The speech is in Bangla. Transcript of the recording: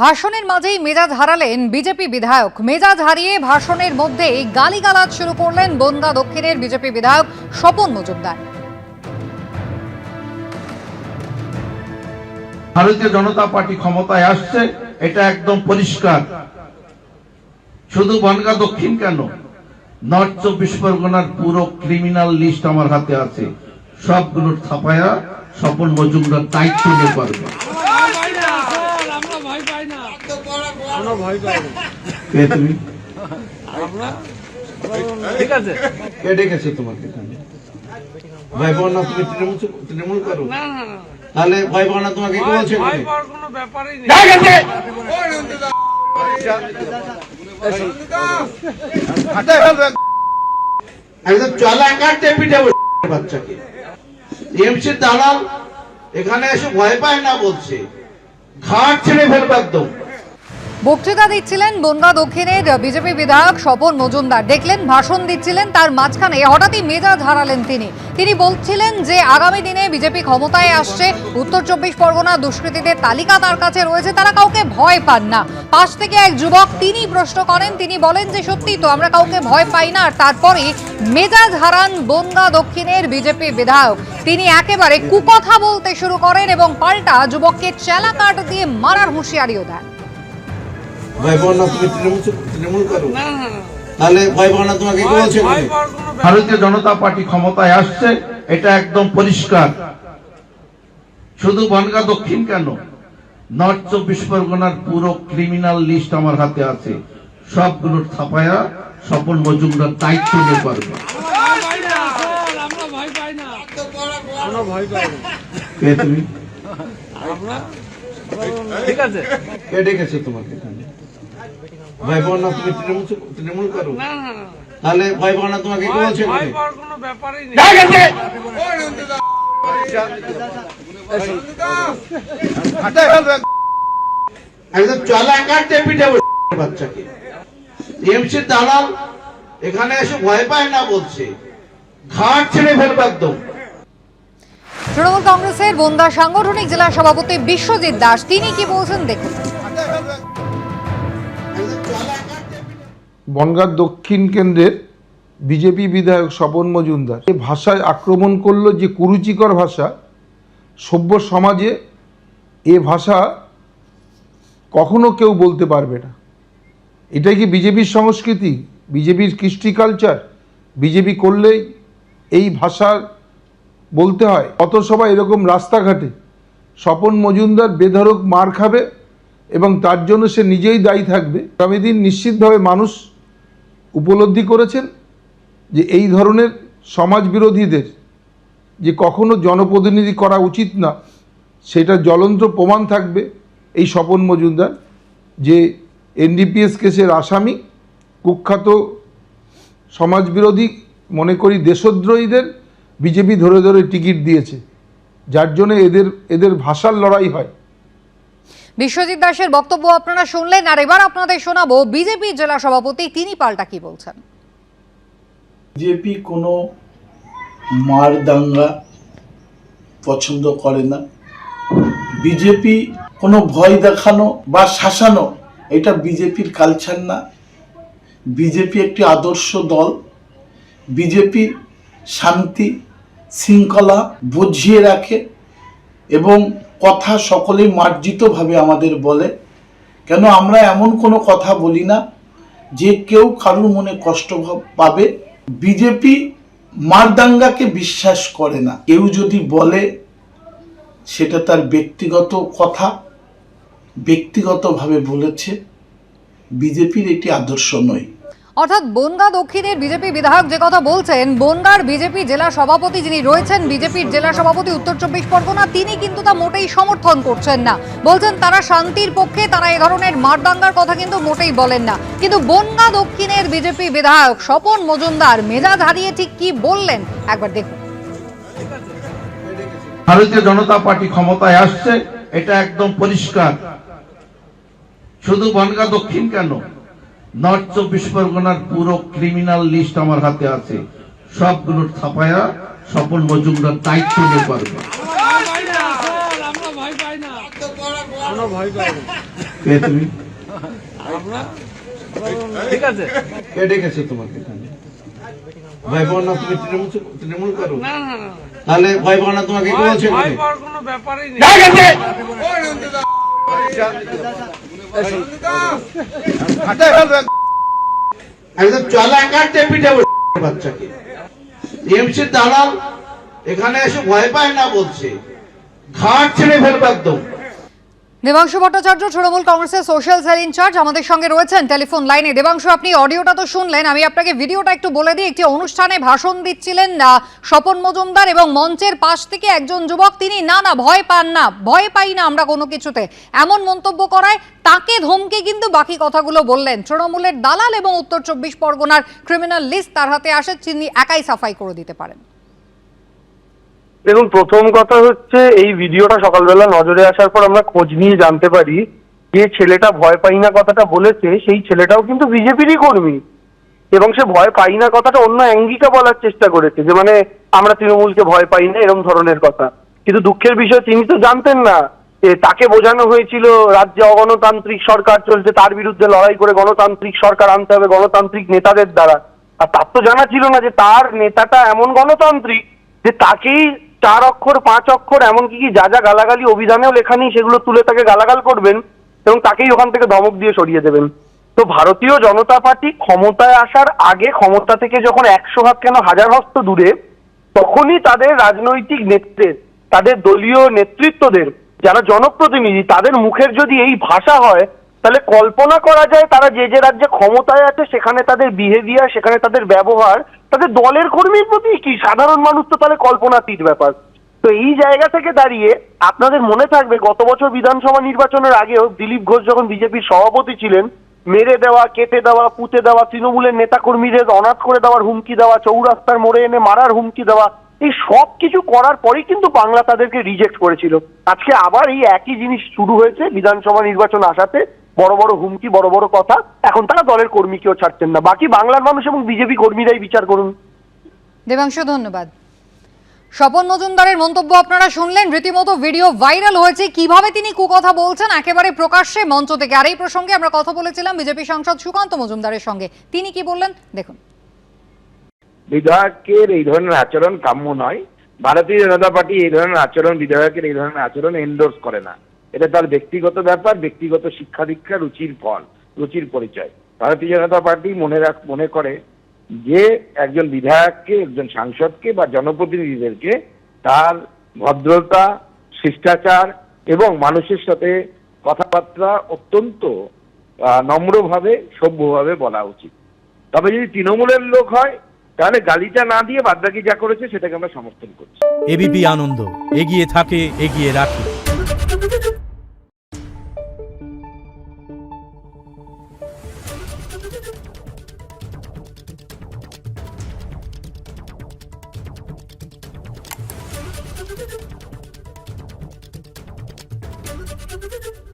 ভাষণের মাঝেই মেজাজ হারালেন বিজেপি বিধায়ক। মেজাজ হারিয়ে ভাষণের মধ্যেই গালিগালাজ শুরু করলেন বনগাঁ দক্ষিণের বিজেপি বিধায়ক স্বপন মজুমদার। ভারতীয় জনতা পার্টি ক্ষমতায় আসছে, এটা একদম পরিষ্কার। শুধু বনগাঁ দক্ষিণ কেন, নর্থ 24 পরগনার পুরো ক্রিমিনাল লিস্ট আমার হাতে আছে। সবগুলোর ছাপায়া স্বপন মজুমদার দায়িত্ব নিয়ে পারবে। ঠিক আছে, কে ডেকেছে তোমাকে? ভাই বোন না, তুমি তৃণমূল করো? তাহলে ভাই বোন না তোমাকে কি বলছে? কোনো ব্যাপারই নেই। একদম চলা কাটতে পিঠে বাচ্চাকে টিএমসির দালাল এখানে এসে ভয় পায় না বলছে, ঘাট ছেড়ে ফেলবে একদম। বক্তৃতা দিচ্ছিলেন বনগাঁ দক্ষিণের বিজেপি বিধায়ক স্বপন মজুমদার। দেখলেন ভাষণ দিচ্ছিলেন, তার মাঝখানে হঠাৎই মেজাজ হারালেন তিনি বলছিলেন যে আগামী দিনে বিজেপি ক্ষমতায় আসছে, উত্তর 24 পরগনা দুষ্কৃতীদের তালিকা তার কাছে রয়েছে, তারা কাউকে ভয় পান না। পাশ থেকে এক যুবক তিনি প্রশ্ন করেন, তিনি বলেন যে সত্যি তো, আমরা কাউকে ভয় পাই না। আর তারপরে মেজাজ হারান বনগাঁ দক্ষিণের বিজেপি বিধায়ক। তিনি একেবারে কুকথা বলতে শুরু করেন এবং পাল্টা যুবককে চেলা কাঠ দিয়ে মারার হুঁশিয়ারিও দেন। ভাই বোন না, তুমি তৃণমূল করো? তাহলে ভাই বোন না তোমাকে কি বলছে? ভারতীয় জনতা পার্টি ক্ষমতায় আসছে, এটা একদম পরিষ্কার। শুধু বনগাঁ দক্ষিণ কেন, নর্থ 24 পরগনার পুরো ক্রিমিনাল লিস্ট আমার হাতে আছে। সবগুলোর ছাপায়া স্বপন মজুমদার দায়িত্ব নিয়ে পারবে। কে তুমি? ঠিক আছে, কে ডেকেছে তোমাকে? ভাই বোন না, তুমি তৃণমূল করো? তাহলে ভাই বোন না তোমাকে কি বলছে? কোনো ব্যাপারই নেই। একদম চলা কাটতে পিঠে বাচ্চাকে টিএমসির দালাল এখানে এসে ভয় পায় না বলছে, ঘাট ছেড়ে ফেলবে একদম। তৃণমূল কংগ্রেসের বনগাঁ সাংগঠনিক জেলা সভাপতি বিশ্বজিৎ দাস তিনি কি বলছেন দেখুন। বনগাঁ দক্ষিণ কেন্দ্রের বিজেপি বিধায়ক স্বপন মজুমদার যে ভাষায় আক্রমণ করলো, যে কুরুচিকর ভাষা, সভ্য সমাজে এ ভাষা কখনো কেউ বলতে পারবে না। এটাই কি বিজেপির সংস্কৃতি, বিজেপির কৃষ্টি কালচার? বিজেপি করলেই এই ভাষা বলতে হয়? কত সবাই এরকম রাস্তাঘাটে স্বপন মজুমদার বেধড়ক মার খাবে এবং তার জন্য সে নিজেই দায়ী থাকবে। আগামী দিন নিশ্চিতভাবে মানুষ উপলব্ধি করেছেন যে এই ধরনের সমাজ বিরোধীদের যে কখনো জনপ্রতিনিধি করা উচিত না, সেটা জ্বলন্ত প্রমাণ থাকবে এই স্বপন মজুমদার, যে এনডিপিএস কেসের আসামি, কুখ্যাত সমাজবিরোধী, মনে করি দেশদ্রোহীদের বিজেপি ধরে ধরে টিকিট দিয়েছে, যার জন্য এদের ভাষার লড়াই হয়। বিশ্বজিৎ দাসের বক্তব্য আপনারা শুনলেন, আর এবার আপনাদের শোনাবো বিজেপি জেলা সভাপতি তিনি পাল্টা কি বলছেন। বিজেপি কোনো মার দাঙ্গা পছন্দ করে না। বিজেপি কোনো ভয় দেখানো বা শাসানো, এটা বিজেপির কালচার না। বিজেপি একটি আদর্শ দল। বিজেপি শান্তি শৃঙ্খলা বুঝিয়ে রাখে এবং কথা সকলেই মার্জিতভাবে আমাদের বলে। কেন আমরা এমন কোনো কথা বলি না যে কেউ কারোর মনে কষ্ট পাবে। বিজেপি মারদাঙ্গাকে বিশ্বাস করে না। কেউ যদি বলে সেটা তার ব্যক্তিগত কথা, ব্যক্তিগতভাবে বলেছে। বিজেপির এটি আদর্শ নয়। অর্থাৎ বনগাঁ দক্ষিণের বিজেপি বিধায়ক যে কথা বলছেন, বনগাঁর বিজেপি জেলা সভাপতি যিনি রয়েছেন, বিজেপির জেলা সভাপতি উত্তর 24 পরগনা, তিনি কিন্তু তা মোটেই সমর্থন করছেন না। বলছেন তারা শান্তির পক্ষে, তারা এই ধরনের মারদাঙ্গার কথা কিন্তু মোটেই বলেন না। কিন্তু বনগাঁ দক্ষিণের বিজেপি বিধায়ক স্বপন মজুমদার মেজাজ হারিয়ে ঠিক কি বললেন একবার দেখুন। ভারতীয় জনতা পার্টি ক্ষমতায় আসছে, এটা একদম পরিষ্কার। শুধু বনগাঁ দক্ষিণ কেন, নর্থ 24 পরগনার পুরো ক্রিমিনাল লিস্ট আমার হাতে আছে। সবগুলোর ছাপায়া স্বপন মজুমদার দায়িত্ব নিয়ে পারবে। কে তুমি? আমরা ঠিক আছে কে ডেকেছে তোমাকে এখানে? ভয় পাও না তুমি তৃণমূল করো? না না না তাহলে ভয় পাও না তোমাকে কে বলছে ভয় এখানে? পাওয়ার কোনো ব্যাপারই নেই একদম চলা কাটতে পিঠে বসে বাচ্চাকে টিএমসি দালাল এখানে এসে ভয় পায় না বলছে, ঘাট ছেড়ে ফেলবে একদম। দেবাংশু ভট্টাচার্য, তৃণমূল কংগ্রেসের সোশ্যাল সেল ইনচার্জ, আমাদের সঙ্গে রয়েছেন টেলিফোন লাইনে। দেবাংশু, আপনি অডিওটা তো শুনলেন, আমি আপনাকে ভিডিওটা একটু বলে দিই। একটি অনুষ্ঠানে ভাষণ দিচ্ছিলেন স্বপন মজুমদার এবং মঞ্চের পাশ থেকে একজন যুবক, তিনি না ভয় পান না, ভয় পাই না আমরা কোনো কিছুতে, এমন মন্তব্য করায় তাকে ধমকে কিন্তু বাকি কথাগুলো বললেন। তৃণমূলের দালাল এবং উত্তর 24 পরগনার ক্রিমিনাল লিস্ট তার হাতে আসে, তিনি একাই সাফাই করে দিতে পারেন। দেখুন, প্রথম কথা হচ্ছে এই ভিডিওটা সকালবেলা নজরে আসার পর আমরা খোঁজ নিয়ে জানতে পারি যে ছেলেটা ভয় পাই না কথাটা বলেছে সেই ছেলেটাও কিন্তু বিজেপিরই কর্মী, এবং সে ভয় পাই না কথাটা অন্য অ্যাঙ্গিকে বলার চেষ্টা করেছে, যে মানে আমরা তৃণমূলকে ভয় পাই না এরকম ধরনের কথা। কিন্তু দুঃখের বিষয় তিনি তো জানতেন না যে তাকে বোঝানো হয়েছিল রাজ্যে অগণতান্ত্রিক সরকার চলছে, তার বিরুদ্ধে লড়াই করে গণতান্ত্রিক সরকার আনতে হবে গণতান্ত্রিক নেতাদের দ্বারা। আর তার তো জানা ছিল না যে তার নেতাটা এমন গণতান্ত্রিক যে তাকেই 4 অক্ষর 5 অক্ষর এমনকি কি যা যা গালাগালি অভিধানেও লেখা নেই সেগুলো তুলে তাকে গালাগাল করবেন এবং তাকেই ওখান থেকে ধমক দিয়ে সরিয়ে দেবেন। তো ভারতীয় জনতা পার্টি ক্ষমতায় আসার আগে, ক্ষমতা থেকে যখন 100 হাত কেন 1000 হস্ত দূরে, তখনই তাদের রাজনৈতিক নেতৃত্বের, তাদের দলীয় নেতৃত্বদের যারা জনপ্রতিনিধি, তাদের মুখের যদি এই ভাষা হয় তাহলে কল্পনা করা যায় তারা যে যে রাজ্যে ক্ষমতায় আছে সেখানে তাদের বিহেভিয়ার, সেখানে তাদের ব্যবহার তাদের দলের কর্মীর প্রতি কি, সাধারণ মানুষ তো তাহলে কল্পনাতীত ব্যাপার। তো এই জায়গা থেকে দাঁড়িয়ে আপনাদের মনে থাকবে গত বছর বিধানসভা নির্বাচনের আগেও দিলীপ ঘোষ যখন বিজেপির সভাপতি ছিলেন, মেরে দেওয়া, কেটে দেওয়া, পুঁতে দেওয়া, তৃণমূলের নেতাকর্মীদের অনাথ করে দেওয়ার হুমকি দেওয়া, চৌরাস্তার মোড়ে এনে মারার হুমকি দেওয়া, এই সব কিছু করার পরেই কিন্তু বাংলা তাদেরকে রিজেক্ট করেছিল। আজকে আবার এই একই জিনিস শুরু হয়েছে বিধানসভা নির্বাচন আসাতে, বড় বড় হুমকি, বড় বড় কথা। এখন তারা দলের কর্মীকেও ছাড়ছেন না। বাকি বাংলার মানুষ এবং বিজেপি কর্মীরাই বিচার করুন। দেবাংশু, ধন্যবাদ। স্বপন মজুমদারের মন্তব্য আপনারা শুনলেন, রীতিমতো ভিডিও ভাইরাল হয়েছে, কিভাবে তিনি কুকথা বলছেন একেবারে প্রকাশ্যে মঞ্চ থেকে। আর এই প্রসঙ্গে আমরা কথা বলেছিলাম বিজেপি সাংসদ সুকান্ত মজুমদারের সঙ্গে, তিনি কি বললেন দেখুন। বিধায়কের এই ধরনের আচরণ কাম্য নয়। ভারতীয় জনতা পার্টি এই ধরনের আচরণ, বিধায়কের এই ধরনের আচরণ এন্ডোর্স করে না। এটা তার ব্যক্তিগত ব্যাপার, ব্যক্তিগত শিক্ষা দীক্ষা, রুচির ফল, রুচির পরিচয়। ভারতীয় জনতা পার্টি মনে করে যে একজন বিধায়ককে, একজন সাংসদকে বা জনপ্রতিনিধিদেরকে তার ভদ্রতা, শিষ্টাচার এবং মানুষের সাথে কথাবার্তা অত্যন্ত নম্রভাবে, সভ্যভাবে বলা উচিত। তবে যদি তৃণমূলের লোক হয় তাহলে গালিটা না দিয়ে বাদবাকি যা করেছে সেটাকে আমরা সমর্থন করছি। এবিপি আনন্দ, এগিয়ে থাকে, এগিয়ে রাখে। Thank you.